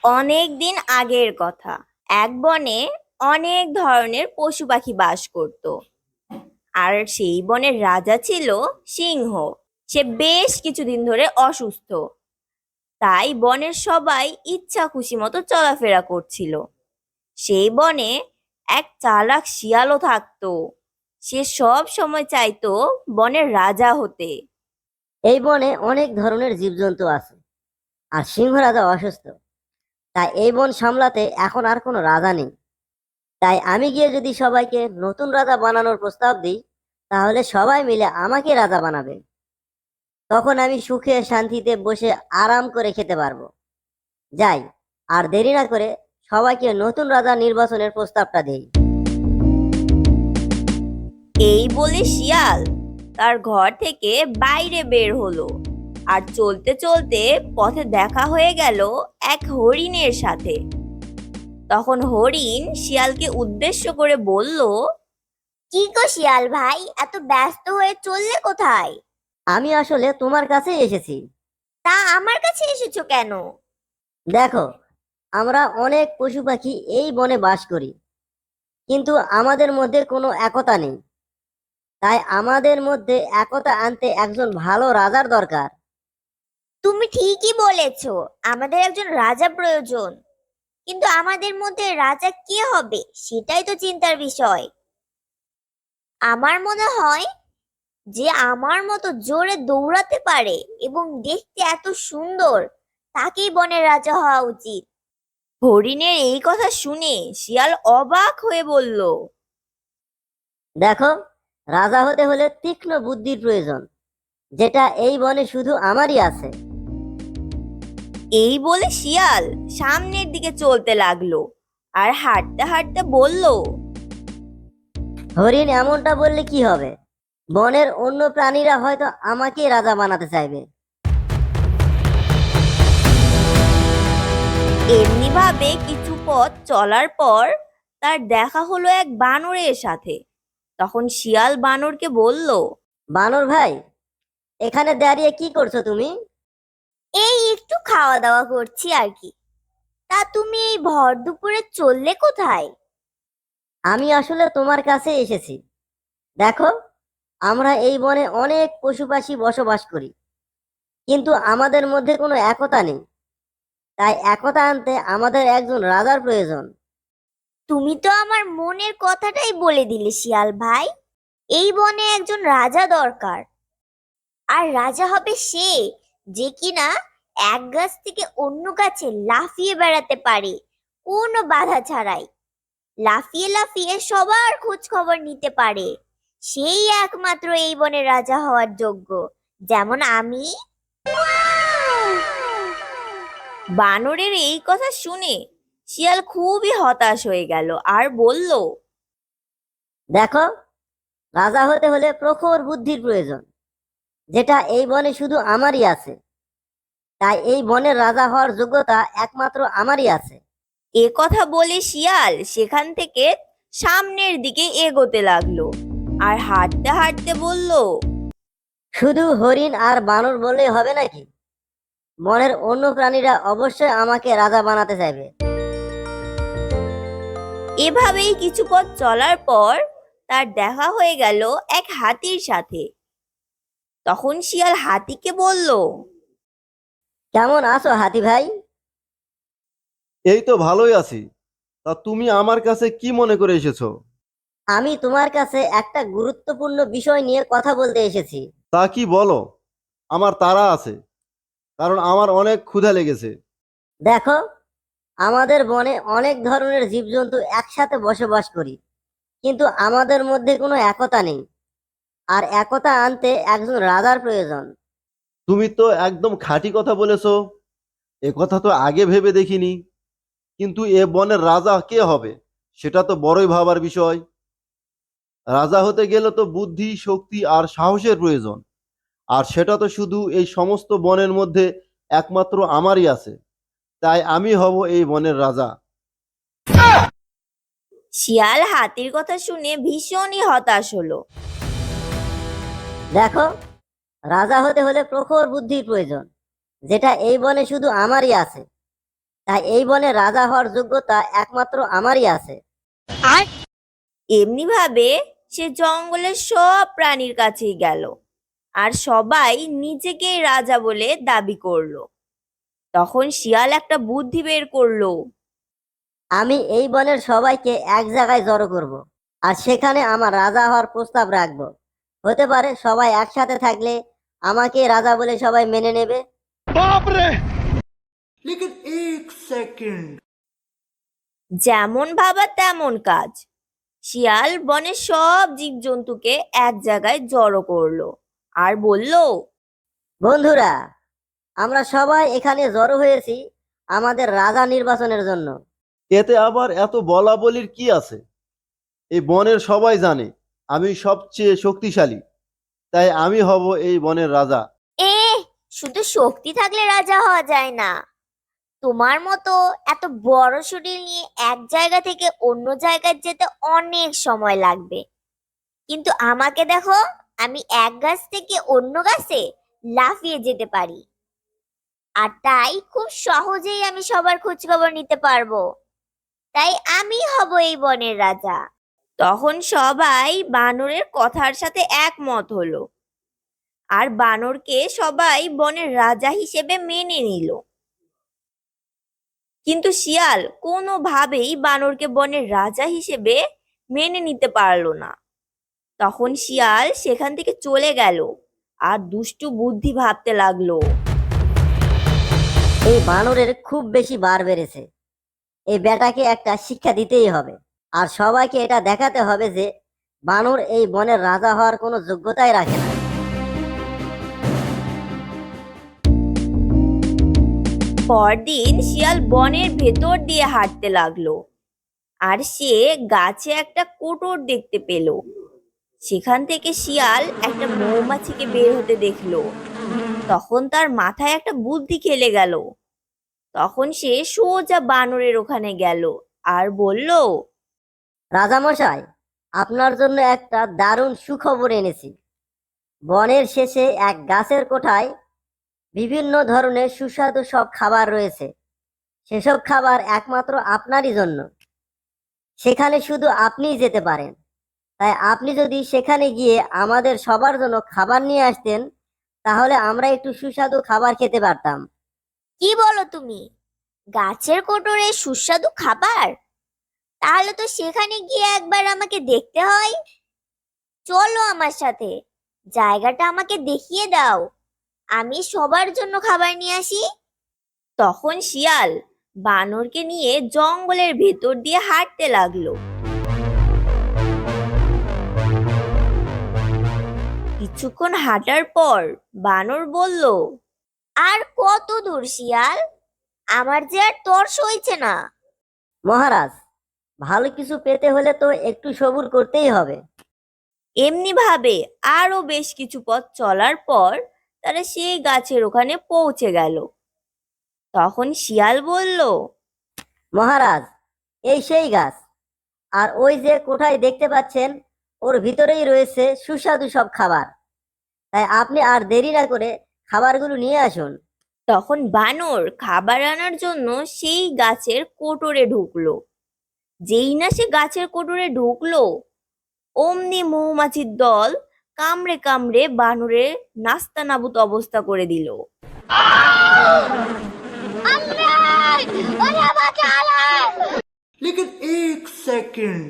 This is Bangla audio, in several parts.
অনেক দিন আগের কথা। এক বনে অনেক ধরনের পশু পাখি বাস করত। আর সেই বনের রাজা ছিল সিংহ। সে বেশ কিছুদিন ধরে অসুস্থ। তাই বনের সবাই ইচ্ছা খুশি মতো চলাফেরা করছিল। সেই বনে এক চালাক শিয়ালও থাকতো। সে সব সময় চাইতো বনের রাজা হতে। এই বনে অনেক ধরনের জীবজন্তু আছে, আর সিংহ রাজা অসুস্থ। তাই এই বন সামলাতে এখন আর কোনো রাজা নেই। তাই আমি গিয়ে যদি সবাইকে নতুন রাজা বানানোর প্রস্তাব দিই, তাহলে সবাই মিলে আমাকে রাজা বানাবে। তখন আমি সুখে শান্তিতে বসে আরাম করে খেতে পারবো। যাই, আর দেরি না করে সবাইকে নতুন রাজা নির্বাচনের প্রস্তাবটা দেই। এই বলে শিয়াল তার ঘর থেকে বাইরে বের হলো। আর চলতে চলতে পথে দেখা হয়ে গেল এক হরিণের সাথে। তখন হরিণ শিয়ালকে উদ্দেশ্য করে বলল, কি গো শিয়াল ভাই, এত ব্যস্ত হয়ে চললে কোথায়? আমি আসলে তোমার কাছে এসেছি। তা আমার কাছে এসেছো কেন? দেখো, আমরা অনেক পশু পাখি এই বনে বাস করি, কিন্তু আমাদের মধ্যে কোনো একতা নেই। তাই আমাদের মধ্যে একতা আনতে একজন ভালো রাজার দরকার। তুমি ঠিকই বলেছো, আমাদের একজন রাজা প্রয়োজন। কিন্তু আমাদের মধ্যে রাজা কে হবে সেটাই তো চিন্তার বিষয়। আমার মনে হয় যে আমার মতো জোরে দৌড়াতে পারে এবং দেখতে এত সুন্দর, তাকেই বনের রাজা হওয়া উচিত। হরিণের এই কথা শুনে শিয়াল অবাক হয়ে বলল, দেখো, রাজা হতে হলে তীক্ষ্ণ বুদ্ধির প্রয়োজন, যেটা এই বনে শুধু আমারই আছে। এই বলে শিয়াল সামনের দিকে চলতে লাগলো আর হাঁটতে হাঁটতে বলল, হরিণ এমনটা বললে কি হবে? বনের অন্য প্রাণীরা হয়তো আমাকে রাজা বানাতে চাইবে। এমনি ভাবে কিছু পথ চলার পর তার দেখা হলো এক বানরের সাথে। তখন শিয়াল বানরকে বলল, বানর ভাই, এখানে দাঁড়িয়ে কি করছো তুমি? এই একটু খাওয়া দাওয়া করছি আর কি। তা তুমি এই ভর দুপুরে চললে কোথায়? আমি আসলে তোমার কাছে এসেছি। দেখো, আমরা এই বনে অনেক পশু পাখি বসবাস করি, কিন্তু আমাদের মধ্যে কোনো একতা নেই। তাই একতা আনতে আমাদের একজন রাজার প্রয়োজন। তুমি তো আমার মনের কথাটাই বলে দিলে শিয়াল ভাই। এই বনে একজন রাজা দরকার। আর রাজা হবে সে, যে কিনা এক গাছ থেকে অন্য গাছে লাফিয়ে বেড়াতে পারে, কোনো বাধা ছাড়াই। লাফিয়ে লাফিয়ে সবার খোঁজ খবর নিতে পারে। সেই একমাত্র এই বনের রাজা হওয়ার যোগ্য, যেমন আমি। বানরের এই কথা শুনে শিয়াল খুবই হতাশ হয়ে গেল আর বলল, দেখো, রাজা হতে হলে প্রখর বুদ্ধির প্রয়োজন, যেটা এই বনে শুধু আমারই আছে। তাই এই বনের রাজা হওয়ার যোগ্যতা একমাত্র আমারই আছে। এ কথা বলে শিয়াল সেখান থেকে সামনের দিকে এগোতে লাগলো আর হাঁটতে হাঁটতে বলল, শুধু হরিণ আর বানর বললেই হবে নাকি? বনের অন্য প্রাণীরা অবশ্যই আমাকে রাজা বানাতে চাইবে। এভাবেই কিছু পথ চলার পর তার দেখা হয়ে গেল এক হাতির সাথে। তখন শিয়াল হাতিকে বলল, কেমন আছো হাতি ভাই? এই তো ভালোই আছি। তা তুমি আমার কাছে কি মনে করে এসেছো? আমি তোমার কাছে একটা গুরুত্বপূর্ণ বিষয় নিয়ে কথা বলতে এসেছি। তা কি বলো? আমার তাড়া আছে, কারণ আমার অনেক ক্ষুধা লেগেছে। দেখো, আমাদের বনে অনেক ধরনের জীবজন্তু একসাথে বসবাস করি, কিন্তু আমাদের মধ্যে কোনো একতা নেই। আর একতা আনতে একজন রাজার প্রয়োজন। তুমি তো একদম খাঁটি কথা বলেছো। এ কথা তো আগে ভেবে দেখিনি। কিন্তু এ বনের রাজা কে হবে, সেটা তো বড়ই ভাবার বিষয়। রাজা হতে গেলে তো বুদ্ধি, শক্তি আর সাহসের প্রয়োজন। আর সেটা তো শুধু এই সমস্ত বনের মধ্যে একমাত্র আমারই আছে। তাই আমি হব এই বনের রাজা। শিয়াল হাতির কথা শুনে ভীষণই হতাশ হলো। দেখো, রাজা হতে হলে প্রখর বুদ্ধির প্রয়োজন, যেটা এই বনে শুধু আমারই আছে। তাই এই বনে রাজা হওয়ার যোগ্যতা একমাত্র আমারই আছে। এমনি ভাবে সে জঙ্গলের সব প্রাণীর কাছেই গেল আর সবাই নিজেকেই রাজা বলে দাবি করলো। তখন শিয়াল একটা বুদ্ধি বের করলো। আমি এই বনের সবাইকে এক জায়গায় জড়ো করব, আর সেখানে আমার রাজা হওয়ার প্রস্তাব রাখবো। হতে পারে সবাই একসাথে থাকলে আমাকে রাজা বলে সবাই মেনে নেবে। लेकिन एक सेकंड। যেমন ভাবা তেমন কাজ। শিয়াল বনের সব জীবজন্তুকে এক জায়গায় জড়ো করলো আর বলল, বন্ধুরা, আমরা সবাই এখানে জড়ো হয়েছি আমাদের রাজা নির্বাচনের জন্য। এতে আবার এত বলা বলির কি আছে? এই বনের সবাই জানে আমি সবচেয়ে শক্তিশালী, তাই আমি হব এই বনের রাজা। এ শুধু শক্তি থাকলে রাজা হওয়া যায় না। তোমার মতো এত বড় শরীর নিয়ে এক জায়গা থেকে অন্য জায়গায় যেতে অনেক সময় লাগবে। কিন্তু আমাকে দেখো, আমি এক গাছ থেকে অন্য গাছে লাফিয়ে যেতে পারি। আর তাই খুব সহজেই আমি সবার খোঁজ খবর নিতে পারবো। তাই আমি হব এই বনের রাজা। তখন সবাই বানরের কথার সাথে একমত হলো আর বানরকে সবাই বনের রাজা হিসেবে মেনে নিল। কিন্তু শিয়াল কোনোভাবেই বানরকে বনের রাজা হিসেবে মেনে নিতে পারলো না। তখন শিয়াল সেখান থেকে চলে গেল আর দুষ্টু বুদ্ধি ভাবতে লাগলো। এই বানরের খুব বেশি বার বেড়েছে, এই বেটাকে একটা শিক্ষা দিতেই হবে। আর সবাইকে এটা দেখাতে হবে যে বানর এই বনের রাজা হওয়ার কোনো যোগ্যতাই রাখে না। পরদিন শিয়াল বনের ভেতর দিয়ে হাঁটতে লাগলো আর সে গাছে একটা কোটর দেখতে পেল। সেখান থেকে শিয়াল একটা মৌমাছিকে বের হতে দেখলো। তখন তার মাথায় একটা বুদ্ধি খেলে গেল। তখন সে সোজা বানরের ওখানে গেল আর বলল, রাজামশাই, আপনার জন্য একটা দারুণ সুখবর এনেছি। বনের শেষে এক গাছের কোঠায় বিভিন্ন ধরনের সুস্বাদু সব খাবার রয়েছে। সেসব খাবার একমাত্র আপনারই জন্য। সেখানে শুধু আপনিই যেতে পারেন। তাই আপনি যদি সেখানে গিয়ে আমাদের সবার জন্য খাবার নিয়ে আসতেন, তাহলে আমরা একটু সুস্বাদু খাবার খেতে পারতাম। কি বলো তুমি? গাছের কোটরে সুস্বাদু খাবার? তাহলে তো সেখানে গিয়ে একবার আমাকে দেখতে হয়। চলো আমার সাথে, জায়গাটা আমাকে দেখিয়ে দাও, আমি সবার জন্য খাবার নিয়ে আসি। তখন শিয়াল বানরকে নিয়ে জঙ্গলের ভেতর দিয়ে হাঁটতে লাগলো। কিছুক্ষণ হাঁটার পর বানর বলল, আর কত দূর শিয়াল? আমার যে আর তর সইছে না। মহারাজ, ভালো কিছু পেতে হলে তো একটু সবুর করতেই হবে। এমনি ভাবে আরো বেশ কিছু পথ চলার পর তারা সেই গাছের ওখানে পৌঁছে গেল। তখন শিয়াল বলল, মহারাজ, এই সেই গাছ। আর ওই যে কোঠায় দেখতে পাচ্ছেন, ওর ভিতরেই রয়েছে সুস্বাদু সব খাবার। তাই আপনি আর দেরি না করে খাবারগুলো নিয়ে আসুন। তখন বানর খাবার আনার জন্য সেই গাছের কোটরে ঢুকলো। যেই না সে গাছের কোটরে ঢুকলো, অমনি মৌমাছির দল কামড়ে কামড়ে বানরের নাস্তানাবুদ অবস্থা করে দিল। लेकिन एक सेकंड।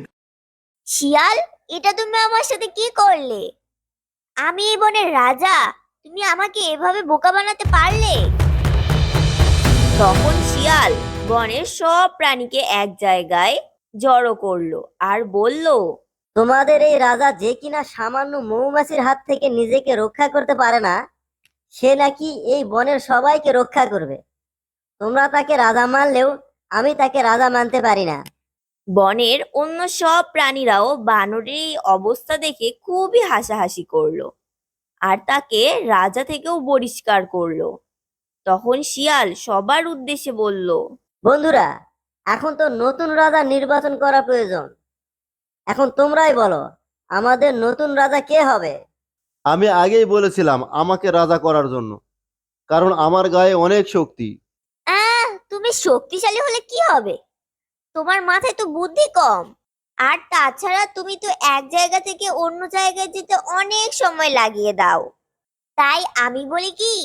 শিয়াল, এটা তুমি আমার সাথে কি করলে? আমি এই বনের রাজা, তুমি আমাকে এভাবে বোকা বানাতে পারলে? তখন শিয়াল বনের সব প্রাণীকে এক জায়গায় জড়ো করলো আর বলল, তোমাদের এই রাজা যে কিনা সামান্য মৌমাছির হাত থেকে নিজেকে রক্ষা করতে পারে না, সে নাকি এই বনের সবাইকে রক্ষা করবে। তোমরা তাকে রাজা মানলেও আমি তাকে রাজা মানতে পারি না। বনের অন্য সব প্রাণীরাও বানরের এই অবস্থা দেখে খুবই হাসাহাসি করলো আর তাকে রাজা থেকেও বহিষ্কার করলো। তখন শিয়াল সবার উদ্দেশ্যে বলল, বন্ধুরা, এখন তো নতুন রাজা নির্বাচন করা প্রয়োজন। এখন তোমরাই বলো, আমাদের নতুন রাজা কে হবে? আমি আগেই বলেছিলাম আমাকে রাজা করার জন্য, কারণ আমার গায়ে অনেক শক্তি। তুমি শক্তিশালী হলে কি হবে? তোমার মাথায় তো বুদ্ধি কম। আর তাছাড়া তুমি তো এক জায়গা থেকে অন্য জায়গায় যেতে অনেক সময় লাগিয়ে দাও। তাই আমি বলি কি,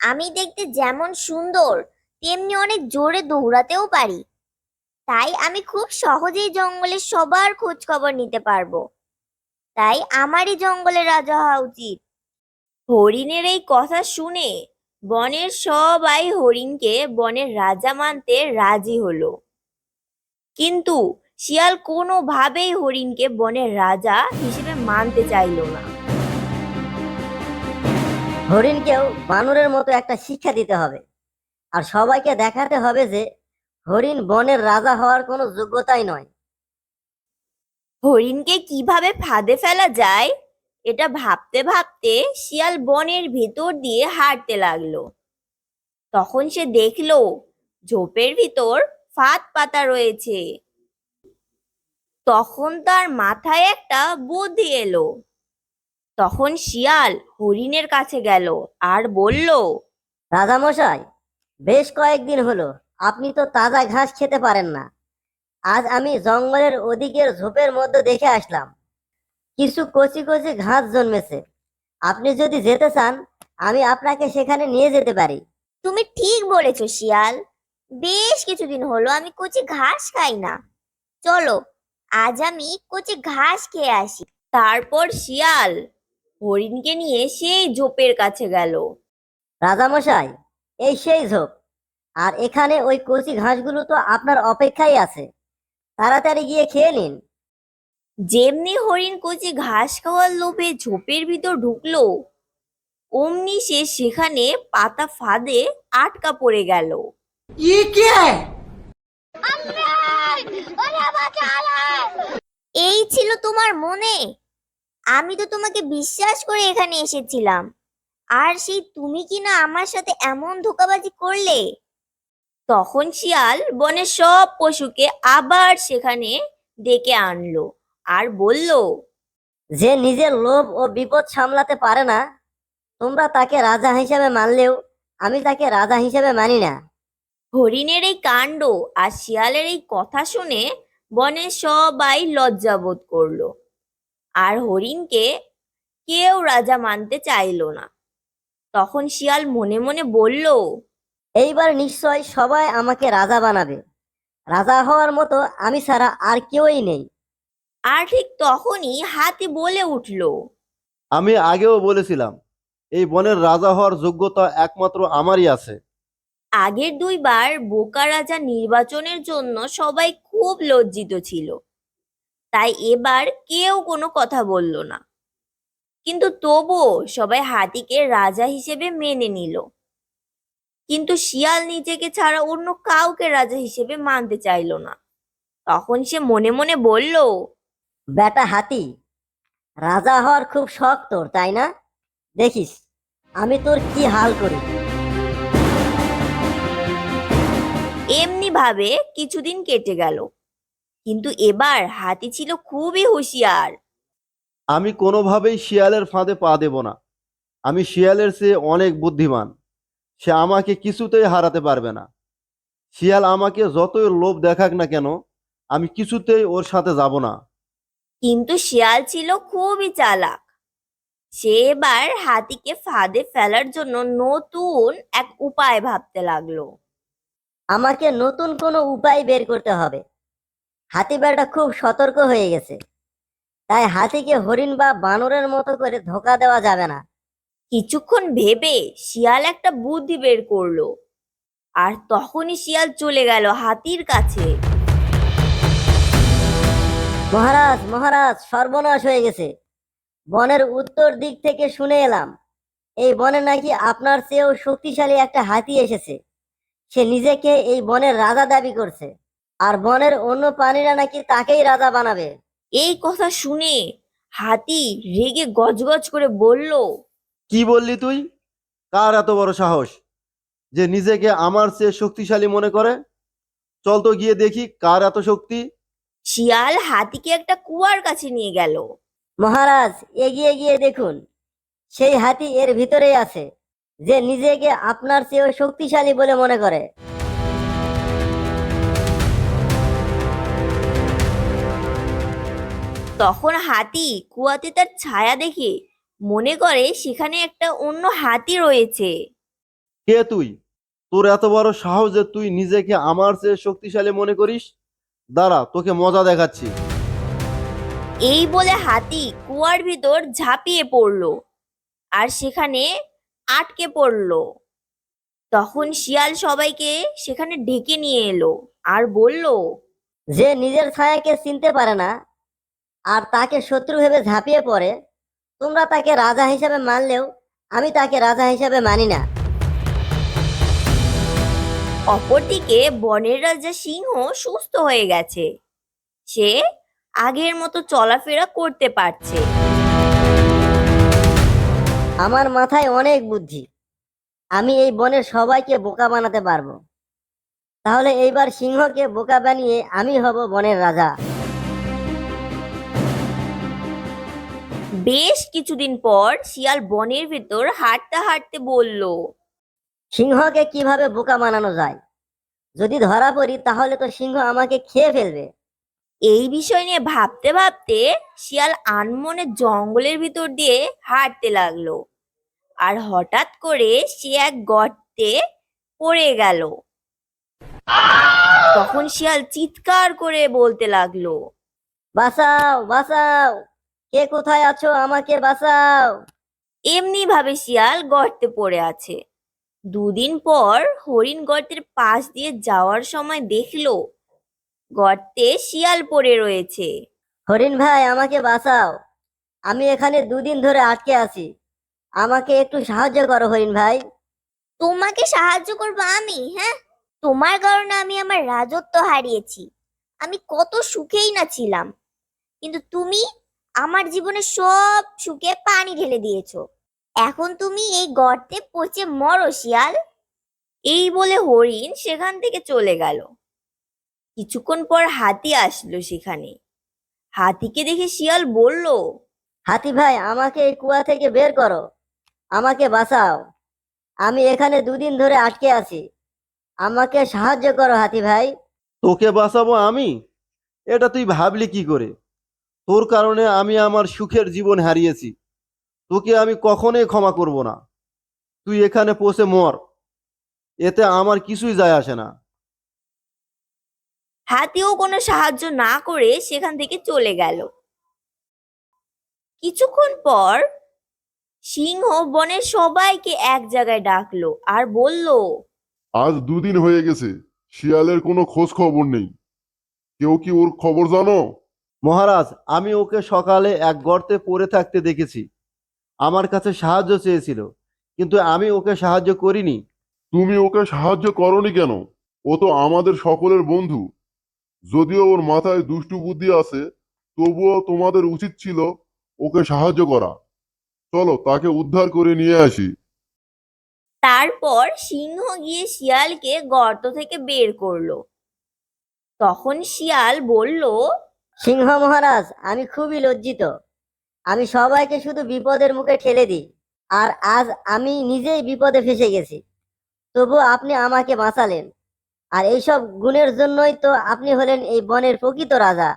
আমি দেখতে যেমন সুন্দর তেমনি অনেক জোরে দৌড়াতেও পারি। তাই আমি খুব সহজেই জঙ্গলের সবার খোঁজ খবর নিতে পারবো। তাই আমারই জঙ্গলের রাজা হওয়া উচিত। হরিণের এই কথা শুনে বনের সবাই হরিণকে বনের রাজা মানতে রাজি হলো। কিন্তু শিয়াল কোনোভাবেই হরিণকে বনের রাজা হিসেবে মানতে চাইলো না। হরিণকেও বানরের মতো একটা শিক্ষা দিতে হবে, আর সবাইকে দেখাতে হবে যে হরিণ বনের রাজা হওয়ার কোনো যোগ্যতাই নয়। হরিণকে কিভাবে ফাঁদে ফেলা যায় এটা ভাবতে ভাবতে শিয়াল বনের ভেতর দিয়ে হাঁটতে লাগলো। তখন সে দেখলো ঝোপের ভিতর ফাঁদ পাতা রয়েছে। তখন তার মাথায় একটা বুদ্ধি এলো। তখন শিয়াল হরিণের কাছে গেল আর বলল, রাজামশাই, বেশ কয়েকদিন হলো আপনি তো তাজা ঘাস খেতে পারেন না। আজ আমি জঙ্গলের ওদিকের ঝোপের মধ্যে দেখে আসলাম কিছু কচি কচি ঘাস জন্মেছে। আপনি যদি যেতে চান, আমি আপনাকে সেখানে নিয়ে যেতে পারি। তুমি ঠিক বলেছো শিয়াল। বেশ কিছুদিন হলো আমি কচি ঘাস খাই না। চলো আজ আমি কচি ঘাস খেয়ে আসি। তারপর শিয়াল হরিণকে নিয়ে সেই ঝোপের কাছে গেল। রাজামশাই, এই সেই ঝোপ, আর এখানে ওই কচি ঘাসগুলো তো আপনার অপেক্ষায় আছে। তাড়াতাড়ি গিয়ে খেয়ে নিন। যেমনি হরিণ কচি ঘাস খাওয়ার লোভে ঝোপের ভিতর ঢুকলো, অমনি সে সেখানে পাতা ফাঁদে আটকা পড়ে গেল। ये क्या है? এই ছিল তোমার মনে? আমি তো তোমাকে বিশ্বাস করে এখানে এসেছিলাম, আর সেই তুমি কিনা আমার সাথে এমন ধোঁকাবাজি করলে। তখন শিয়াল বনের সব পশুকে আবার সেখানে ডেকে আনলো আর বলল, যে নিজের লোভ ও বিপদ সামলাতে পারে না, তোমরা তাকে রাজা হিসেবে মানলেও আমি তাকে রাজা হিসেবে মানি না। হরিণের এই কাণ্ড আর শিয়ালের এই কথা শুনে বনের সবাই লজ্জাবোধ করলো, আর হরিণকে কেউ রাজা মানতে চাইলো না। তখন শিয়াল মনে মনে বলল, এইবার নিশ্চয় সবাই আমাকে রাজা বানাবে। রাজা হওয়ার মতো আমি ছাড়া আর কেউই নেই। আর ঠিক তখনই হাতি বলে উঠল, আমি আগেও বলেছিলাম এই বনের রাজা হওয়ার যোগ্যতা একমাত্র আমারই আছে। আগের দুইবার বোকা রাজা নির্বাচনের জন্য সবাই খুব লজ্জিত ছিল। তাই এবার কেউ কোনো কথা বলল না। কিন্তু তবুও সবাই হাতিকে রাজা হিসেবে মেনে নিল। কিন্তু শিয়াল নিজেকে ছাড়া অন্য কাউকে রাজা হিসেবে মানতে চাইলো না। তখন সে মনে মনে বলল, বেটা হাতি, রাজা হওয়ার খুব শখ তোর, তাই না? দেখিস আমি তোর কি হাল করি। এমনি ভাবে কিছুদিন কেটে গেল। কিন্তু এবার হাতি ছিল খুবই হুঁশিয়ার। আমি কোনোভাবেই শিয়ালের ফাঁদে পা দেব না। আমি শিয়ালের চেয়ে অনেক বুদ্ধিমান। সে আমাকে কিছুতেই হারাতে পারবে না। শিয়াল আমাকে যতই লোভ দেখাক না কেন, আমি কিছুতেই ওর সাথে যাব না। কিন্তু শিয়াল ছিল খুবই চালাক। সে এবার হাতিকে ফাঁদে ফেলার জন্য নতুন এক উপায় ভাবতে লাগলো। আমাকে নতুন কোনো উপায় বের করতে হবে। হাতি বেটা খুব সতর্ক হয়ে গেছে, তাই হাতিকে হরিণ বা বানরের মতো করে ধোকা দেওয়া যাবে না। কিছুক্ষণ ভেবে শিয়াল একটা বুদ্ধি বের করলো। আর তখনই শিয়াল চলে গেল হাতির কাছে। মহারাজ, মহারাজ, সর্বনাশ হয়ে গেছে। বনের উত্তর দিক থেকে শুনে এলাম এই বনে নাকি আপনার চেয়েও শক্তিশালী একটা হাতি এসেছে। সে নিজেকে এই বনের রাজা দাবি করছে, আর বনের অন্য প্রাণীরা নাকি তাকেই রাজা বানাবে। এই কথা শুনে হাতি রেগে গজগজ করে বলল, কি বললি তুই? কার এত বড় সাহস যে নিজেকে আমার চেয়ে শক্তিশালী মনে করে? চল তো গিয়ে দেখি কার এত শক্তি। শিয়াল হাতিকে একটা কুয়ার কাছে নিয়ে গেল। মহারাজ, এগিয়ে গিয়ে দেখুন, সেই হাতি এর ভিতরেই আছে, যে নিজেকে আপনার চেয়েও শক্তিশালী বলে মনে করে। তখন হাতি কুয়াতে তার ছায়া দেখে মনে করে সেখানে একটা অন্য হাতি রয়েছে। কে তুই? তোর এত বড় সাহস যে তুই নিজেকে আমার চেয়ে শক্তিশালী মনে করিস? দাঁড়া, তোকে মজা দেখাচ্ছি। এই বলে হাতি কুয়ার ভিতর ঝাঁপিয়ে পড়লো আর সেখানে আটকে পড়লো। তখন শিয়াল সবাইকে সেখানে ডেকে নিয়ে এলো আর বলল, যে নিজের ছায়াকে চিনতে পারে না আর তাকে শত্রু ভেবে ঝাঁপিয়ে পড়ে, তোমরা তাকে রাজা হিসেবে মানলেও আমি তাকে রাজা হিসেবে মানি না। অপরদিকে বনের রাজা সিংহ সুস্থ হয়ে গেছে। সে আগের মতো চলাফেরা করতে পারছে। আমার মাথায় অনেক বুদ্ধি, আমি এই বনের সবাইকে বোকা বানাতে পারবো। তাহলে এইবার সিংহকে বোকা বানিয়ে আমি হব বনের রাজা। বেশ কিছুদিন পর শিয়াল বনের ভিতর হাঁটতে হাঁটতে বলল, সিংহকে কিভাবে বোকা বানানো যায়? যদি ধরা পড়ি তাহলে তো সিংহ আমাকে খেয়ে ফেলবে। এই বিষয় নিয়ে ভাবতে ভাবতে শিয়াল আনমনে জঙ্গলের ভিতর দিয়ে হাঁটতে লাগলো। আর হঠাৎ করে সে এক গর্তে পড়ে গেল। তখন শিয়াল চিৎকার করে বলতে লাগলো, বাঁচাও বাঁচাও, কে কোথায় আছো, আমাকে বাঁচাও। এমনি ভাবে শিয়াল গর্তে পড়ে আছে। দুদিন পর হরিণ গর্তের পাশ দিয়ে যাওয়ার সময় দেখলো গর্তে শিয়াল পড়ে রয়েছে। হরিণ ভাই, আমাকে বাঁচাও, আমি এখানে 2 দিন ধরে আটকে আছি, আমাকে একটু সাহায্য করো হরিণ ভাই। তোমাকে সাহায্য করবো আমি? হ্যাঁ, তোমার কারণে আমি আমার রাজত্ব হারিয়েছি। আমি কত সুখেই না ছিলাম, কিন্তু তুমি আমার জীবনে সব সুখে পানি ঢেলে দিয়েছো। এখন তুমি এই গর্তে পচে মরো শিয়াল। এই বলে হরিণ সেখান থেকে চলে গেল। কিছুক্ষণ পর হাতি আসলো সেখানে। হাতিকে দেখে শিয়াল বলল, হাতি ভাই, আমাকে এই কুয়া থেকে বের করো, আমাকে বাঁচাও, আমি এখানে 2 দিন ধরে আটকে আছি, আমাকে সাহায্য করো হাতি ভাই। তোকে বাঁচাবো আমি? এটা তুই ভাবলি কি করে? তোর কারণে আমি আমার সুখের জীবন হারিয়েছি। তোকে আমি কখনোই ক্ষমা করব না। তুই এখানে পৌঁছে মর, এতে আমার কিছুই যায় আসে না। হাতিও কোনো সাহায্য না করে সেখান থেকে চলে গেল। কিছুক্ষণ পর সিংহ বনের সবাইকে এক জায়গায় ডাকলো আর বলল, আজ 2 দিন হয়ে গেছে, শিয়ালের কোনো খোঁজ খবর নেই। কেউ কি ওর খবর জানো? মহারাজ, আমি ওকে সকালে এক গর্তে পড়ে থাকতে দেখেছি। আমার কাছে সাহায্য চেয়েছিল, কিন্তু আমি ওকে সাহায্য করিনি। তুমি ওকে সাহায্য করনি কেন? ও তো আমাদের সকলের বন্ধু। যদিও ওর মাথায় দুষ্টু বুদ্ধি আছে, তবুও তোমাদের উচিত ছিল ওকে সাহায্য করা। চলো তাকে উদ্ধার করে নিয়ে আসি। তারপর সিংহ গিয়ে শিয়ালকে গর্ত থেকে বের করলো। তখন শিয়াল বলল, সিংহ মহারাজ, আমি খুবই লজ্জিত, আমি সবাইকে শুধু বিপদের মুখে ঠেলে দিই, আর আজ আমি নিজেই বিপদে ফেসে গেছি, তবু আপনি আমাকে বাঁচালেন, আর এইসব গুণের জন্যই তো আপনি হলেন এই বনের প্রকৃত রাজা।